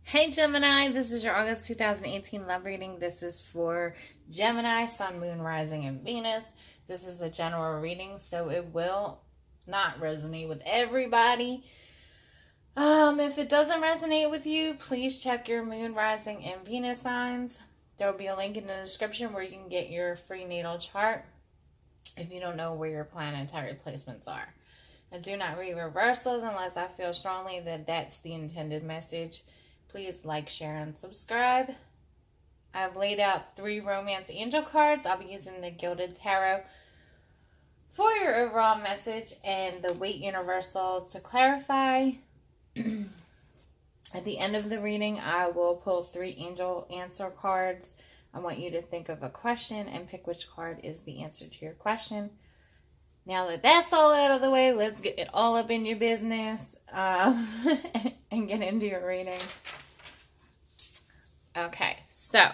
Hey Gemini, this is your August 2018 love reading. This is for Gemini, Sun, Moon, Rising, and Venus. This is a general reading, so it will not resonate with everybody. If it doesn't resonate with you, please check your Moon, Rising, and Venus signs. There will be a link in the description where you can get your free natal chart if you don't know where your planetary placements are. I do not read reversals unless I feel strongly that that's the intended message. Please like, share, and subscribe. I've laid out 3 romance angel cards. I'll be using the Gilded Tarot for your overall message and the Weight Universal to clarify. At the end of the reading, I will pull 3 angel answer cards. I want you to think of a question and pick which card is the answer to your question. Now that that's all out of the way, let's get it all up in your business and get into your reading. Okay, so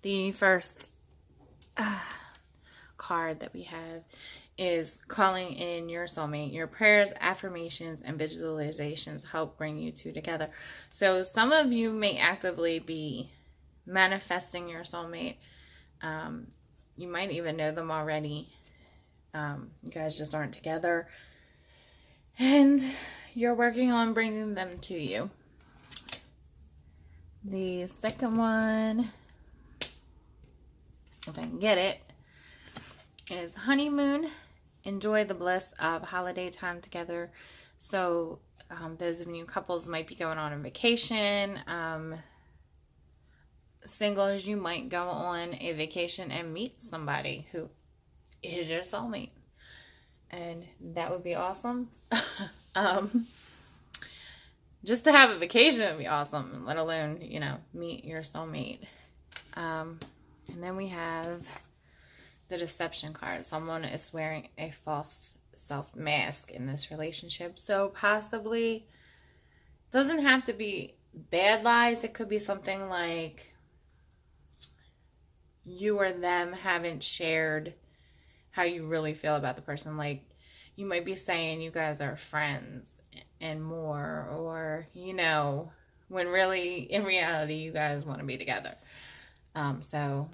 the first card that we have is calling in your soulmate. Your prayers, affirmations, and visualizations help bring you two together. So some of you may actively be manifesting your soulmate. You might even know them already. You guys just aren't together. And you're working on bringing them to you. The second one, if I can get it, is honeymoon. Enjoy the bliss of holiday time together. So those of you couples might be going on a vacation. Singles, you might go on a vacation and meet somebody who is your soulmate. And that would be awesome. Just to have a vacation would be awesome, let alone, meet your soulmate. And then we have the deception card. Someone is wearing a false self mask in this relationship. So possibly, doesn't have to be bad lies. It could be something like you or them haven't shared how you really feel about the person. Like, you might be saying you guys are friends and more, or, when really, in reality, you guys want to be together. So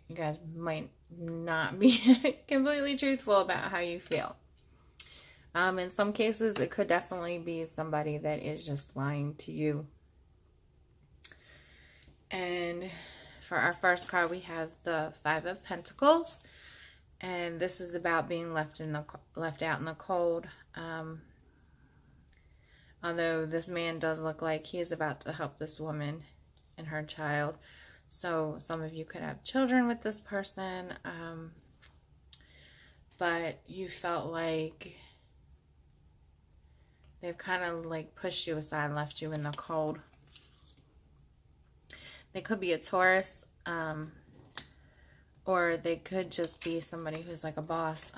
you guys might not be completely truthful about how you feel. In some cases, it could definitely be somebody that is just lying to you. And for our first card, we have the 5 of Pentacles. And this is about being left out in the cold. Although this man does look like he is about to help this woman and her child. So some of you could have children with this person. But you felt like they've kind of like pushed you aside and left you in the cold. They could be a Taurus. Or they could just be somebody who's like a boss.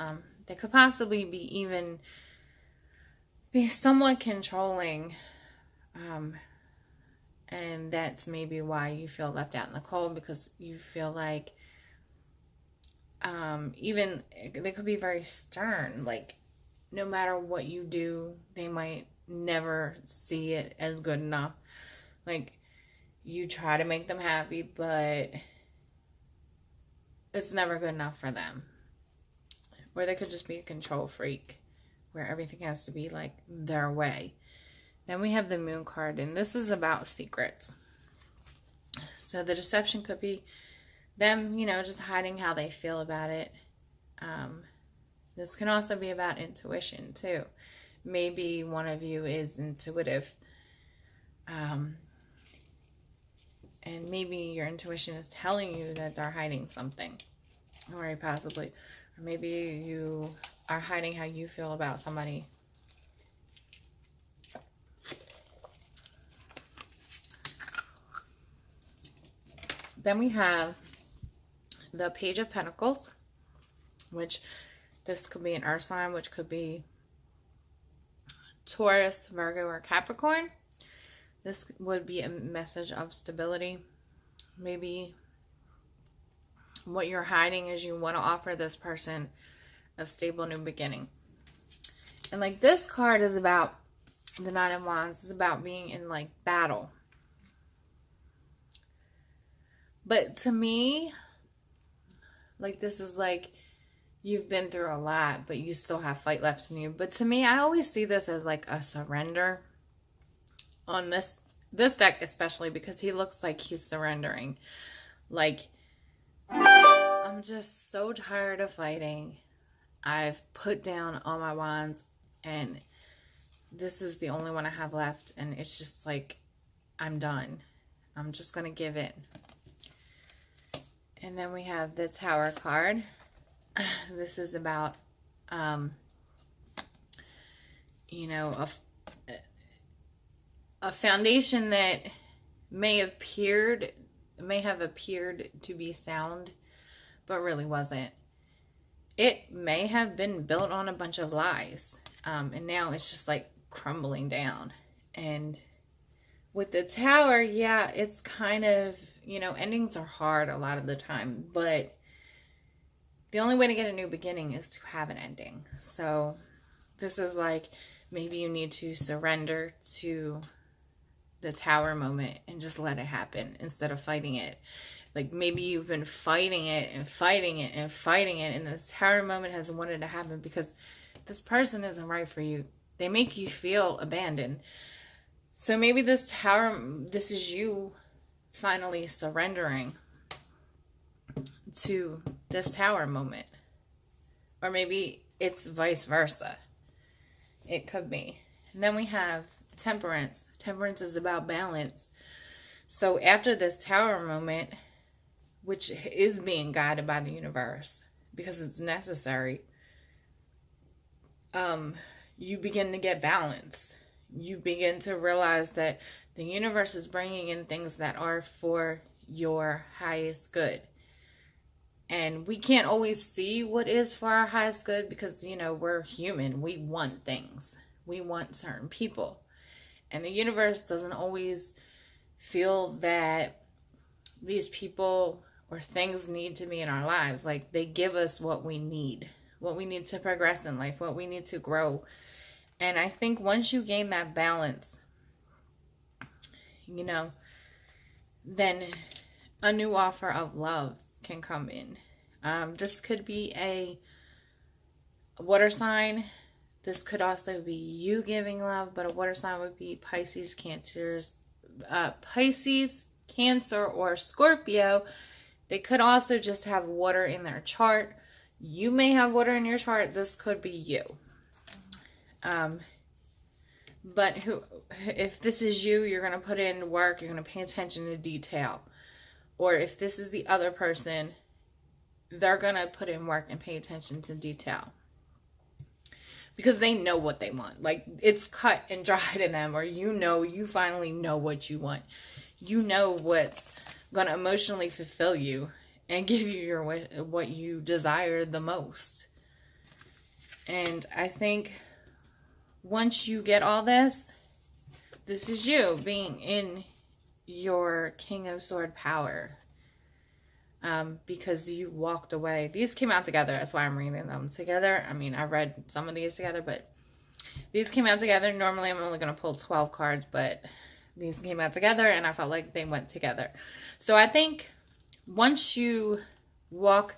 They could possibly be somewhat controlling. And that's maybe why you feel left out in the cold, because you feel like even they could be very stern. Like, no matter what you do, they might never see it as good enough. Like, you try to make them happy, but it's never good enough for them. Or they could just be a control freak, where everything has to be like their way. Then we have the Moon card, and this is about secrets. So the deception could be them, just hiding how they feel about it. This can also be about intuition too. Maybe one of you is intuitive. And maybe your intuition is telling you that they're hiding something. Or possibly. Or maybe you are hiding how you feel about somebody. Then we have the Page of Pentacles. Which this could be an earth sign. Which could be Taurus, Virgo, or Capricorn. This would be a message of stability. Maybe what you're hiding is you want to offer this person a stable new beginning. And like, this card is about the Nine of Wands. It's about being in like battle. But to me, like, this is like you've been through a lot, but you still have fight left in you. But to me, I always see this as like a surrender on this deck, especially because he looks like he's surrendering. Like, I'm just so tired of fighting. I've put down all my wands, and this is the only one I have left, and it's just like, I'm done. I'm just gonna give it. And then we have the Tower card. This is about, you know, a foundation that may have appeared to be sound, but really wasn't. It may have been built on a bunch of lies, and now it's just like crumbling down. And with the Tower, yeah, it's kind of, you know, endings are hard a lot of the time, but the only way to get a new beginning is to have an ending. So this is like, maybe you need to surrender to the Tower moment and just let it happen instead of fighting it. Like, maybe you've been fighting it and fighting it and fighting it, and this Tower moment has wanted to happen because this person isn't right for you. They make you feel abandoned. So maybe this Tower, this is you finally surrendering to this Tower moment. Or maybe it's vice versa. It could be. And then we have Temperance. Temperance is about balance. So after this Tower moment, which is being guided by the universe because it's necessary, you begin to get balance. You begin to realize that the universe is bringing in things that are for your highest good. And we can't always see what is for our highest good because, you know, we're human. We want things. We want certain people. And the universe doesn't always feel that these people or things need to be in our lives. Like, they give us what we need to progress in life, what we need to grow. And I think once you gain that balance, you know, then a new offer of love can come in. This could be a water sign. This could also be you giving love, but a water sign would be Pisces, Cancer, or Scorpio. They could also just have water in their chart. You may have water in your chart. This could be you. But if this is you, you're going to put in work. You're going to pay attention to detail. Or if this is the other person, they're going to put in work and pay attention to detail. Because they know what they want. Like, it's cut and dried in them. Or you finally know what you want. You know what's going to emotionally fulfill you and give you what you desire the most. And I think once you get all this, this is you being in your King of Sword power. Because you walked away. These came out together. That's why I'm reading them together. I mean, I read some of these together, but these came out together. Normally, I'm only going to pull 12 cards, but these came out together, and I felt like they went together. So I think once you walk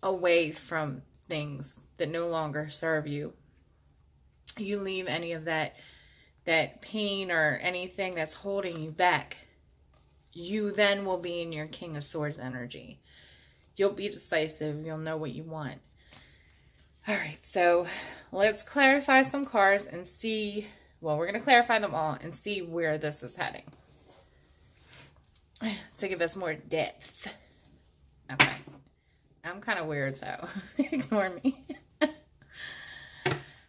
away from things that no longer serve you, you leave any of that pain or anything that's holding you back, you then will be in your King of Swords energy. You'll be decisive. You'll know what you want. All right, so let's clarify some cards and see, well, we're going to clarify them all and see where this is heading to give us more depth. Okay. I'm kind of weird, so ignore me.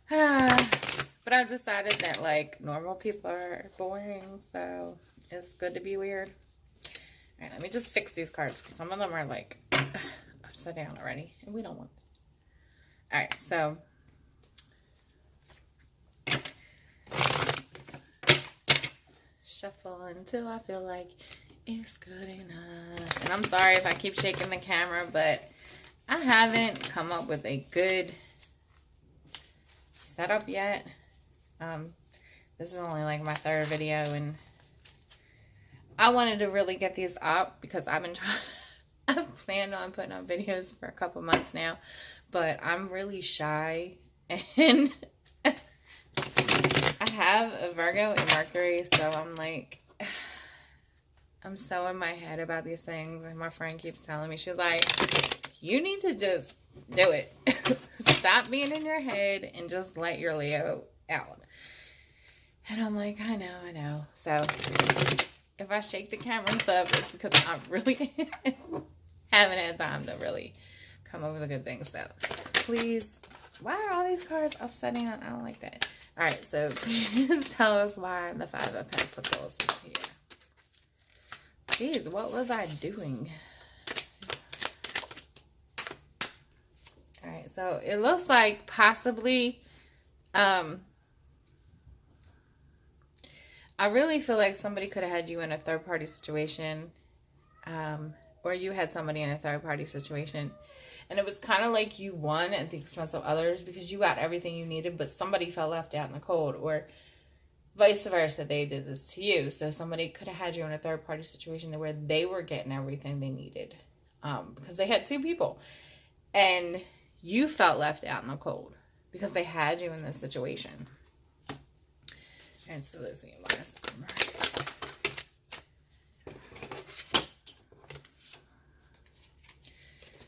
But I've decided that, like, normal people are boring, so it's good to be weird. All right, let me just fix these cards because some of them are, like, upside down already, and we don't want them. All right, so shuffle until I feel like it's good enough. And I'm sorry if I keep shaking the camera, but I haven't come up with a good setup yet. This is only like my third video, and I wanted to really get these up because I've been trying. I've planned on putting on videos for a couple months now, but I'm really shy, and I have a Virgo and Mercury, so I'm like, I'm so in my head about these things, and my friend keeps telling me, she's like, you need to just do it. Stop being in your head and just let your Leo out. And I'm like, I know. So if I shake the camera and stuff, it's because I really haven't had time to really come up with a good thing. So please, why are all these cards upside down? I don't like that. All right, so please tell us why the Five of Pentacles is here. Jeez, what was I doing? All right, so it looks like possibly, I really feel like somebody could have had you in a third-party situation, or you had somebody in a third-party situation, and it was kind of like you won at the expense of others because you got everything you needed, but somebody fell left out in the cold, or vice versa, they did this to you. So somebody could have had you in a third-party situation where they were getting everything they needed, because they had two people, and you felt left out in the cold because they had you in this situation. And so let's see, last number.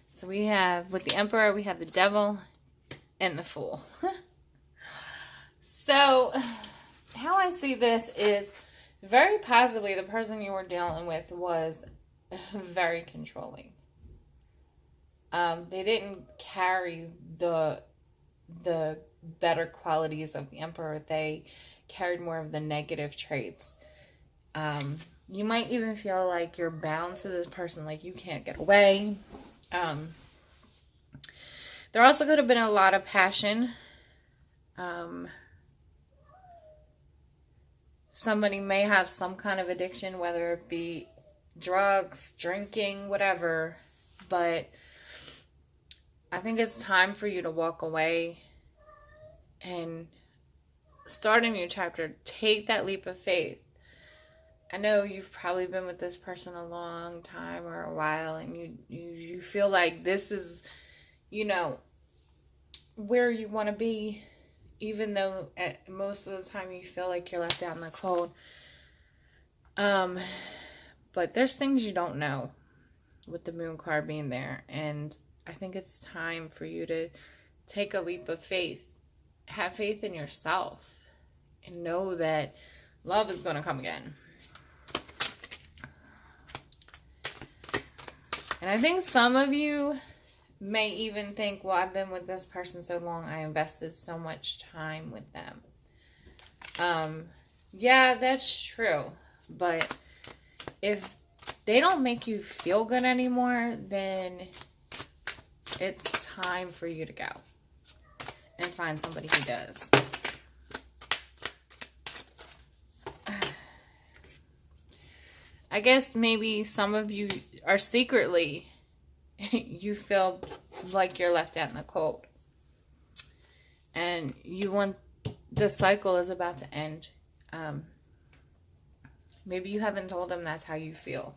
So we have, with the Emperor, we have the Devil and the Fool. So how I see this is very possibly the person you were dealing with was very controlling. They didn't carry the better qualities of the Emperor. They carried more of the negative traits. You might even feel like you're bound to this person, like you can't get away. There also could have been a lot of passion. Somebody may have some kind of addiction, whether it be drugs, drinking, whatever. But I think it's time for you to walk away and start a new chapter. Take that leap of faith. I know you've probably been with this person a long time or a while, and you feel like this is, you know, where you want to be, even though at most of the time you feel like you're left out in the cold. But there's things you don't know with the Moon card being there, and I think it's time for you to take a leap of faith. Have faith in yourself and know that love is going to come again. And I think some of you may even think, well, I've been with this person so long, I invested so much time with them. Yeah, that's true. But if they don't make you feel good anymore, then it's time for you to go and find somebody who does. I guess maybe some of you are secretly, you feel like you're left out in the cold. And you want, the cycle is about to end. Maybe you haven't told them that's how you feel,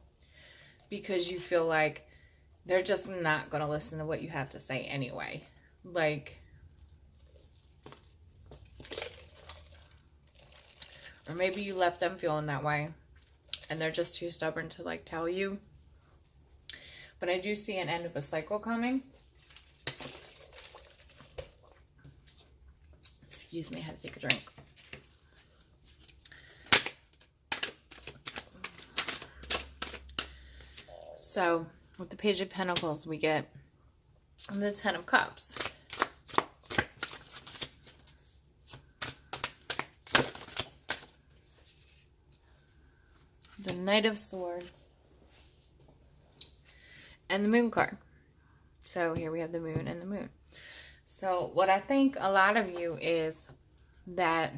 because you feel like they're just not going to listen to what you have to say anyway. Like, or maybe you left them feeling that way and they're just too stubborn to like tell you. But I do see an end of a cycle coming. Excuse me, I had to take a drink. So with the Page of Pentacles, we get the Ten of Cups. The Knight of Swords. And the Moon card. So here we have the Moon and the Moon. So what I think a lot of you is that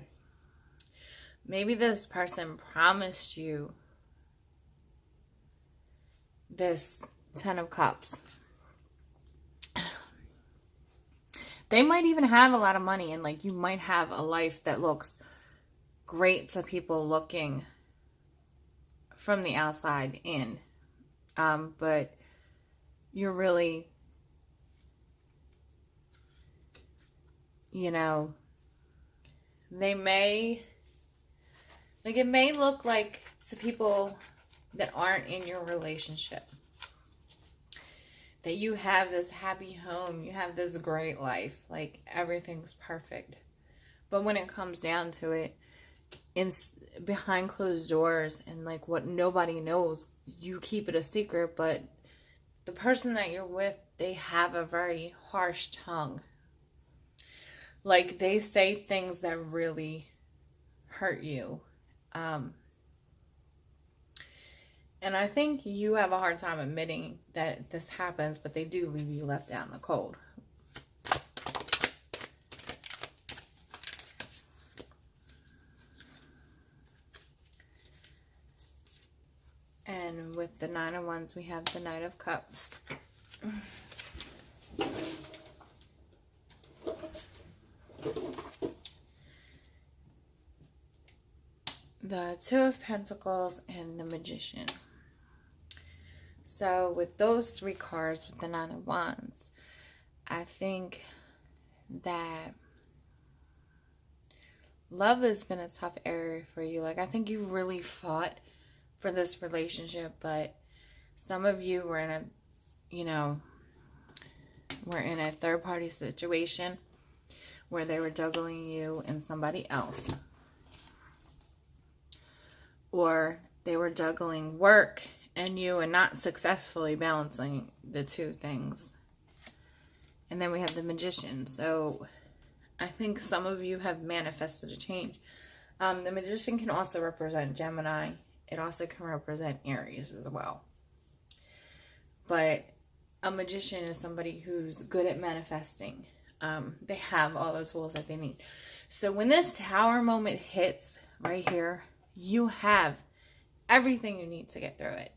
maybe this person promised you this Ten of Cups. They might even have a lot of money, and like you might have a life that looks great to people looking from the outside in. But you're really, you know, they may, like, it may look like to people that aren't in your relationship that you have this happy home, you have this great life, like everything's perfect. But when it comes down to it, behind closed doors and like what nobody knows, you keep it a secret, but the person that you're with, they have a very harsh tongue. Like, they say things that really hurt you. And I think you have a hard time admitting that this happens, but they do leave you left out in the cold. And with the Nine of Wands, we have the Knight of Cups. The Two of Pentacles and the Magician. So with those three cards, with the Nine of Wands, I think that love has been a tough area for you. Like, I think you've really fought for this relationship, but some of you were in a, you know, were in a third party situation where they were juggling you and somebody else. Or they were juggling work and you and not successfully balancing the two things. And then we have the Magician. So I think some of you have manifested a change. The Magician can also represent Gemini. It also can represent Aries as well. But a magician is somebody who's good at manifesting. They have all the tools that they need. So when this Tower moment hits right here, you have everything you need to get through it.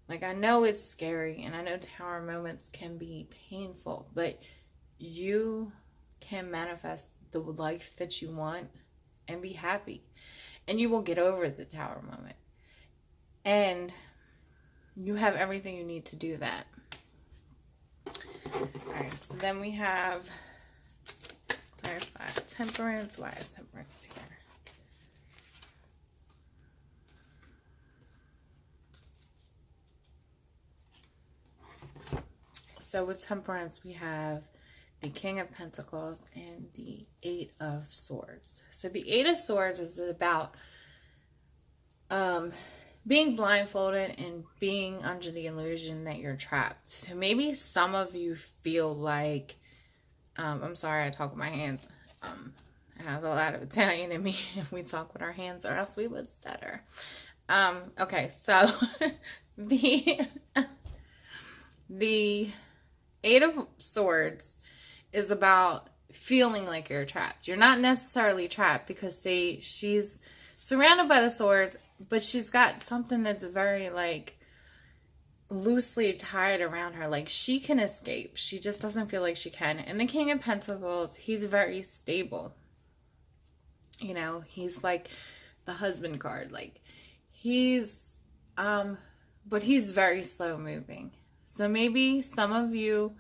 Like, I know it's scary, and I know Tower moments can be painful, but you can manifest the life that you want and be happy. And you will get over the Tower moment. And you have everything you need to do that. Alright, so then we have clarify Temperance. Why is Temperance here? So with Temperance, we have the King of Pentacles and the Eight of Swords. So the Eight of Swords is about being blindfolded and being under the illusion that you're trapped. So maybe some of you feel like, I'm sorry I talk with my hands. I have a lot of Italian in me. If we talk with our hands, or else we would stutter. Okay, so the Eight of Swords is about feeling like you're trapped. You're not necessarily trapped because, see, she's surrounded by the swords, but she's got something that's very, like, loosely tied around her. Like, she can escape. She just doesn't feel like she can. And the King of Pentacles, he's very stable. You know, he's like the husband card. Like, he's, but he's very slow moving. So maybe some of you,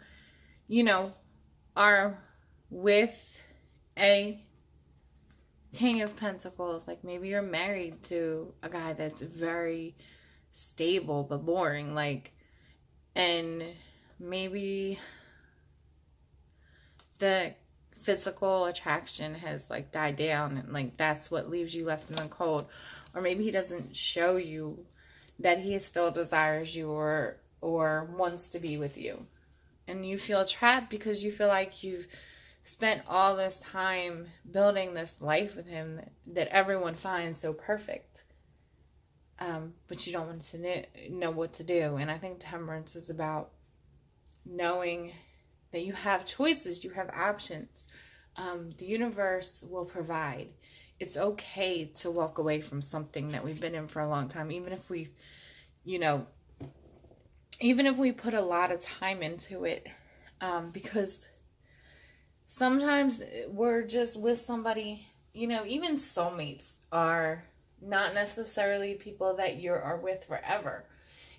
you know, are with a King of Pentacles. Like, maybe you're married to a guy that's very stable but boring. Like, and maybe the physical attraction has, like, died down, and, like, that's what leaves you left in the cold. Or maybe he doesn't show you that he still desires you or wants to be with you. And you feel trapped because you feel like you've spent all this time building this life with him that everyone finds so perfect. But you don't want to know what to do. And I think Temperance is about knowing that you have choices, you have options. The universe will provide. It's okay to walk away from something that we've been in for a long time, even if we, you know, even if we put a lot of time into it, because sometimes we're just with somebody, you know, even soulmates are not necessarily people that you are with forever.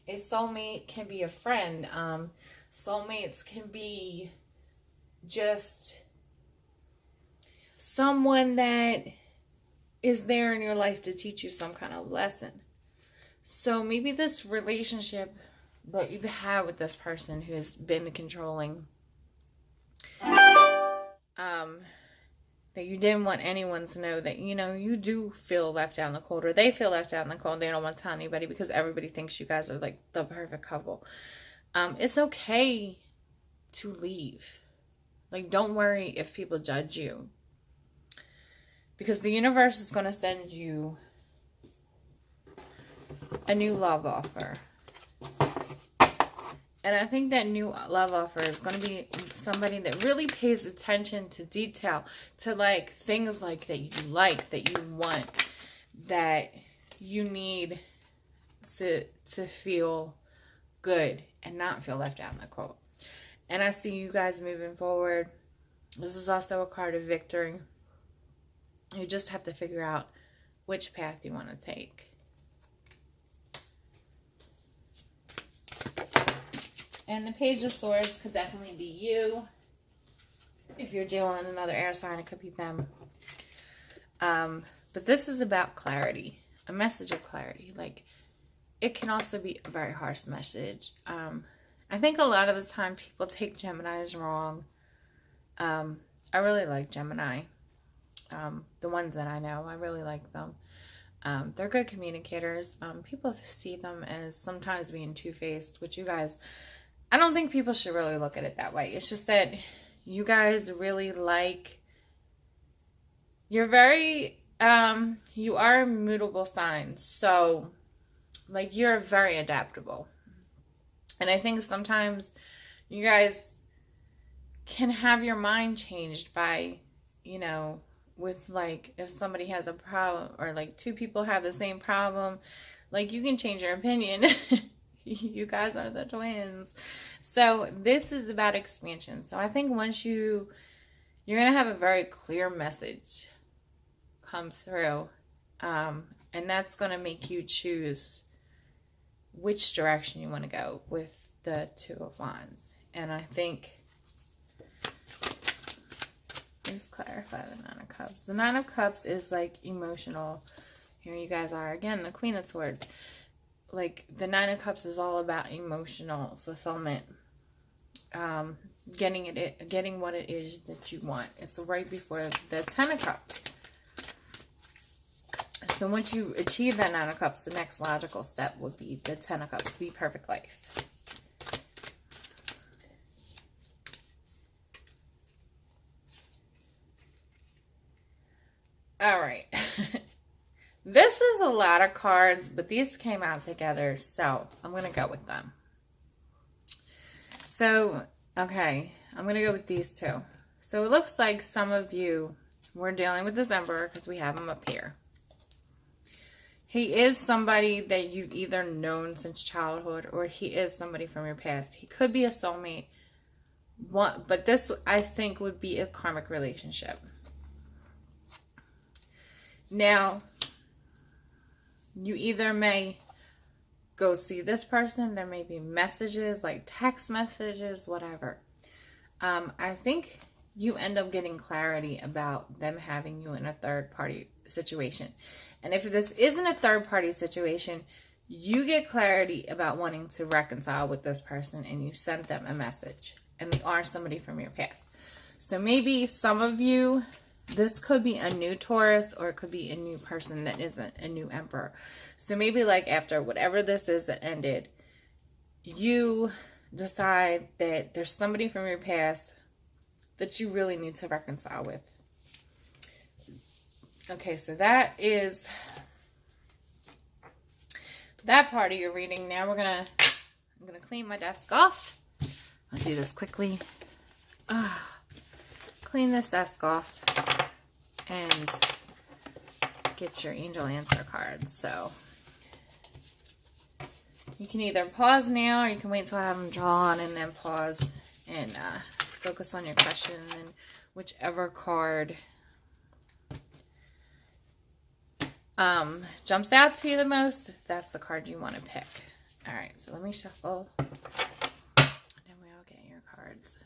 A soulmate can be a friend. Soulmates can be just someone that is there in your life to teach you some kind of lesson. So maybe this relationship that you've had with this person who's been controlling, that you didn't want anyone to know that, you know, you do feel left out in the cold, or they feel left out in the cold. They don't want to tell anybody because everybody thinks you guys are like the perfect couple. It's okay to leave. Like, don't worry if people judge you, because the universe is going to send you a new love offer. And I think that new love offer is going to be somebody that really pays attention to detail, to like things like that you want, that you need to feel good and not feel left out in the cold. And I see you guys moving forward. This is also a card of victory. You just have to figure out which path you want to take. And the Page of Swords could definitely be you. If you're dealing with another air sign, it could be them. But this is about clarity. A message of clarity. Like, it can also be a very harsh message. I think a lot of the time people take Geminis wrong. I really like Gemini. The ones that I know, I really like them. They're good communicators. People see them as sometimes being two-faced, which you guys... I don't think people should really look at it that way. It's just that you guys really like... You're very... you are immutable signs. So, like, you're very adaptable. And I think sometimes you guys can have your mind changed by, you know, with, like, if somebody has a problem, or, like, two people have the same problem, like, you can change your opinion. You guys are the twins. So this is about expansion. So I think once you're going to have a very clear message come through. And that's going to make you choose which direction you want to go with the Two of Wands. And I think, let's clarify the Nine of Cups. The Nine of Cups is like emotional. Here you guys are again, the Queen of Swords. Like, the Nine of Cups is all about emotional fulfillment. Getting what it is that you want. It's right before the Ten of Cups. So once you achieve that Nine of Cups, the next logical step would be the Ten of Cups, the perfect life. All right. This is a lot of cards, but these came out together, so I'm going to go with them. So, okay, I'm going to go with these two. So it looks like some of you were dealing with this Emperor because we have him up here. He is somebody that you've either known since childhood, or he is somebody from your past. He could be a soulmate, but this, I think, would be a karmic relationship. Now, you either may go see this person. There may be messages, like text messages, whatever. I think you end up getting clarity about them having you in a third-party situation. And if this isn't a third-party situation, you get clarity about wanting to reconcile with this person, and you send them a message. And they are somebody from your past. So maybe some of you... This could be a new Taurus, or it could be a new person that isn't a new Emperor. So maybe like after whatever this is that ended, you decide that there's somebody from your past that you really need to reconcile with. Okay, so that is that part of your reading. Now I'm gonna clean my desk off. I'll do this quickly. Clean this desk off and get your angel answer cards. So you can either pause now, or you can wait till I have them drawn and then pause and focus on your question, and whichever card jumps out to you the most, that's the card you want to pick. All right, so let me shuffle. And then we all get your cards.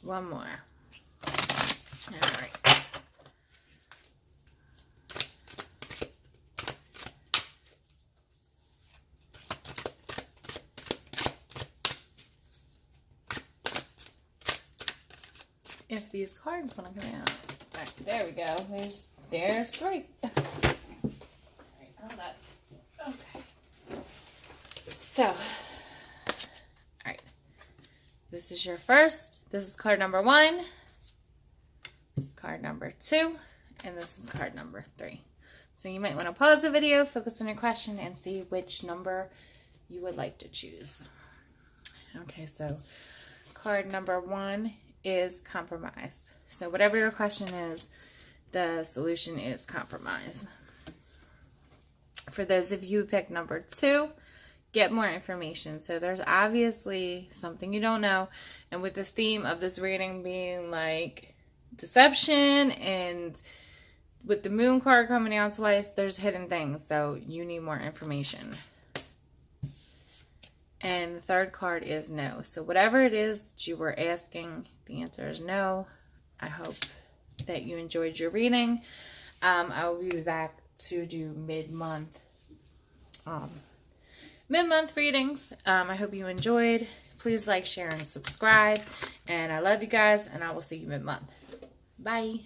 One more. All right. If these cards want to come out. All right, there we go. There's three. All right, hold up. Okay. So, all right. This is your first. This is card number 1. This is card number 2. And this is card number 3. So you might want to pause the video, focus on your question, and see which number you would like to choose. Okay, so card number 1 is compromise. So whatever your question is, the solution is compromise. For those of you who picked number 2, get more information. So there's obviously something you don't know. And with the theme of this reading being like deception, and with the moon card coming out twice, there's hidden things. So you need more information. And the third card is no. So whatever it is that you were asking, the answer is no. I hope that you enjoyed your reading. I will be back to do mid-month readings. I hope you enjoyed. Please like, share, and subscribe. And I love you guys, and I will see you mid-month. Bye.